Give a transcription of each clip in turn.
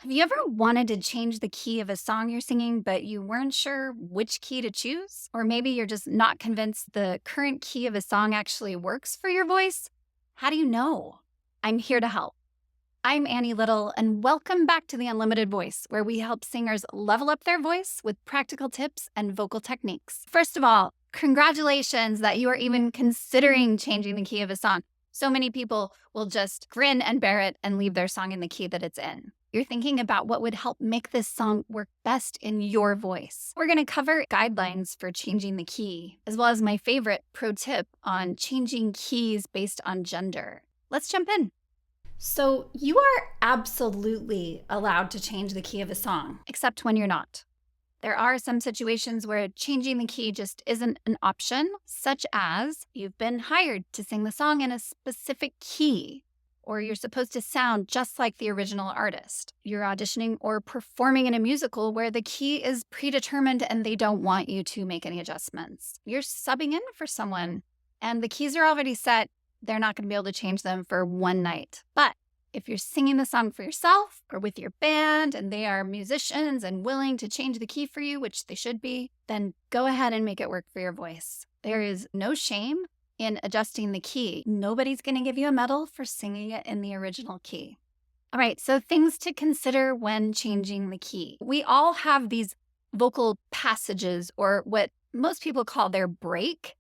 Have you ever wanted to change the key of a song you're singing, but you weren't sure which key to choose? Or maybe you're just not convinced the current key of a song actually works for your voice? How do you know? I'm here to help. I'm Annie Little, and welcome back to The Unlimited Voice, where we help singers level up their voice with practical tips and vocal techniques. First of all, congratulations that you are even considering changing the key of a song. So many people will just grin and bear it and leave their song in the key that it's in. You're thinking about what would help make this song work best in your voice. We're going to cover guidelines for changing the key, as well as my favorite pro tip on changing keys based on gender. Let's jump in. So, you are absolutely allowed to change the key of a song, except when you're not. There are some situations where changing the key just isn't an option, such as you've been hired to sing the song in a specific key, or you're supposed to sound just like the original artist. You're auditioning or performing in a musical where the key is predetermined and they don't want you to make any adjustments. You're subbing in for someone and the keys are already set. They're not going to be able to change them for one night. But if you're singing the song for yourself or with your band and they are musicians and willing to change the key for you, which they should be, then go ahead and make it work for your voice. There is no shame in adjusting the key. Nobody's going to give you a medal for singing it in the original key. All right, so things to consider when changing the key. We all have these vocal passages, or what most people call their break.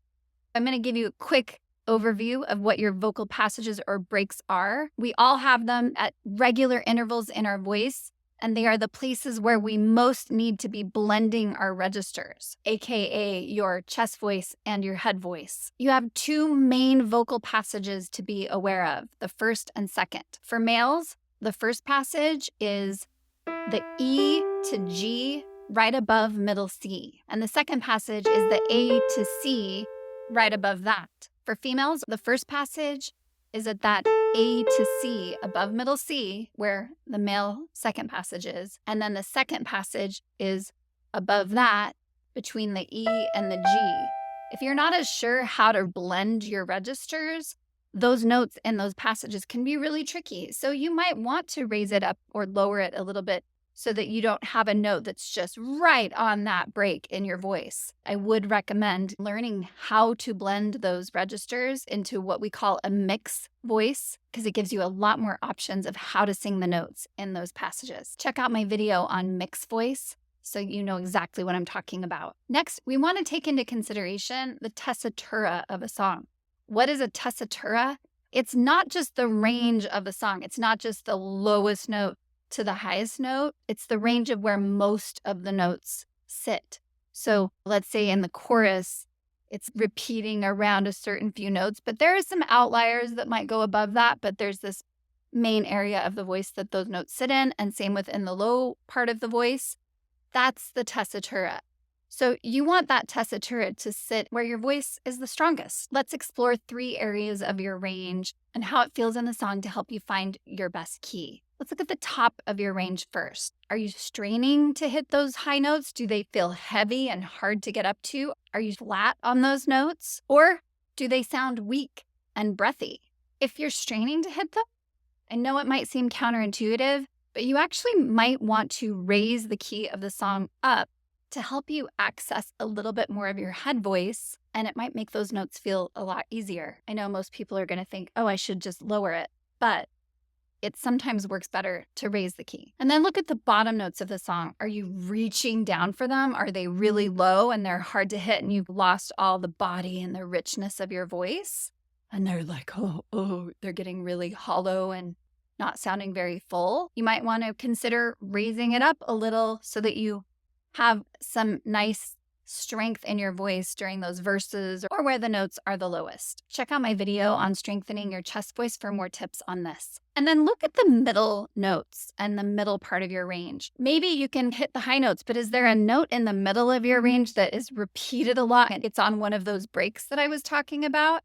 I'm going to give you a quick overview of what your vocal passages or breaks are. We all have them at regular intervals in our voice, and they are the places where we most need to be blending our registers, aka your chest voice and your head voice. You have two main vocal passages to be aware of, the first and second. For males, the first passage is the E to G right above middle C, and the second passage is the A to C right above that. For females, the first passage is at that A to C above middle C, where the male second passage is. And then the second passage is above that between the E and the G. If you're not as sure how to blend your registers, those notes in those passages can be really tricky. So you might want to raise it up or lower it a little bit so that you don't have a note that's just right on that break in your voice. I would recommend learning how to blend those registers into what we call a mix voice, because it gives you a lot more options of how to sing the notes in those passages. Check out my video on mix voice so you know exactly what I'm talking about. Next, we want to take into consideration the tessitura of a song. What is a tessitura? It's not just the range of a song. It's not just the lowest note to the highest note. It's the range of where most of the notes sit. So let's say in the chorus, it's repeating around a certain few notes, but there are some outliers that might go above that, but there's this main area of the voice that those notes sit in, and same within the low part of the voice. That's the tessitura. So you want that tessitura to sit where your voice is the strongest. Let's explore 3 areas of your range and how it feels in the song to help you find your best key. Let's look at the top of your range first. Are you straining to hit those high notes? Do they feel heavy and hard to get up to? Are you flat on those notes? Or do they sound weak and breathy? If you're straining to hit them, I know it might seem counterintuitive, but you actually might want to raise the key of the song up to help you access a little bit more of your head voice, and it might make those notes feel a lot easier. I know most people are going to think, oh, I should just lower it, but it sometimes works better to raise the key. And then look at the bottom notes of the song. Are you reaching down for them? Are they really low and they're hard to hit and you've lost all the body and the richness of your voice? And they're like, they're getting really hollow and not sounding very full. You might want to consider raising it up a little so that you have some nice strength in your voice during those verses or where the notes are the lowest. Check out my video on strengthening your chest voice for more tips on this. And then look at the middle notes and the middle part of your range. Maybe you can hit the high notes, but is there a note in the middle of your range that is repeated a lot and it's on one of those breaks that I was talking about?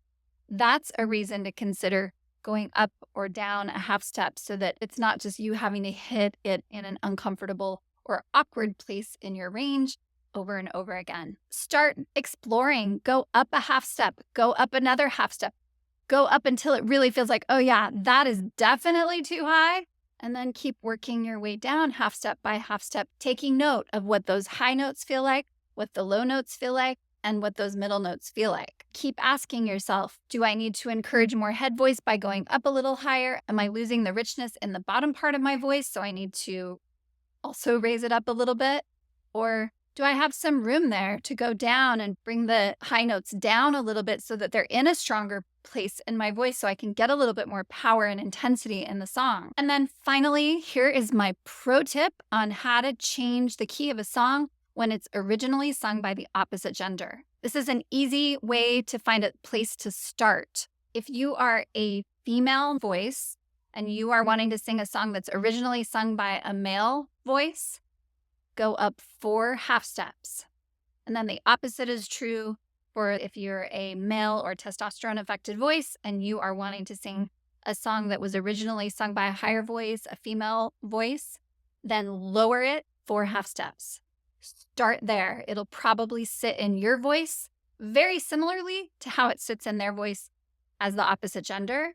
That's a reason to consider going up or down a half step so that it's not just you having to hit it in an uncomfortable or awkward place in your range over and over again. Start exploring. Go up a half step. Go up another half step. Go up until it really feels like, oh yeah, that is definitely too high. And then keep working your way down half step by half step, taking note of what those high notes feel like, what the low notes feel like, and what those middle notes feel like. Keep asking yourself, do I need to encourage more head voice by going up a little higher? Am I losing the richness in the bottom part of my voice, so I need to also raise it up a little bit? Or do I have some room there to go down and bring the high notes down a little bit so that they're in a stronger place in my voice so I can get a little bit more power and intensity in the song? And then finally, here is my pro tip on how to change the key of a song when it's originally sung by the opposite gender. This is an easy way to find a place to start. If you are a female voice and you are wanting to sing a song that's originally sung by a male voice, go up 4 half steps. And then the opposite is true for if you're a male or testosterone affected voice and you are wanting to sing a song that was originally sung by a higher voice, a female voice, then lower it 4 half steps. Start there. It'll probably sit in your voice very similarly to how it sits in their voice as the opposite gender.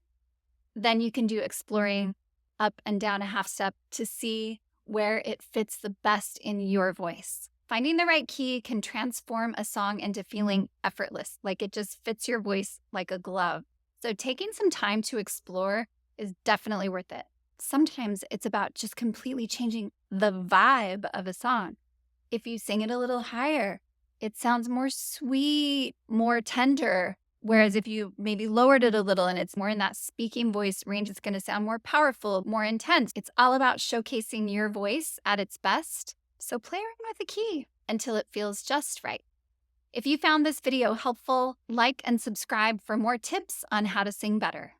Then you can do exploring up and down a half step to see where it fits the best in your voice. Finding the right key can transform a song into feeling effortless, like it just fits your voice like a glove. So taking some time to explore is definitely worth it. Sometimes it's about just completely changing the vibe of a song. If you sing it a little higher, it sounds more sweet, more tender. Whereas if you maybe lowered it a little and it's more in that speaking voice range, it's going to sound more powerful, more intense. It's all about showcasing your voice at its best. So play around with the key until it feels just right. If you found this video helpful, like and subscribe for more tips on how to sing better.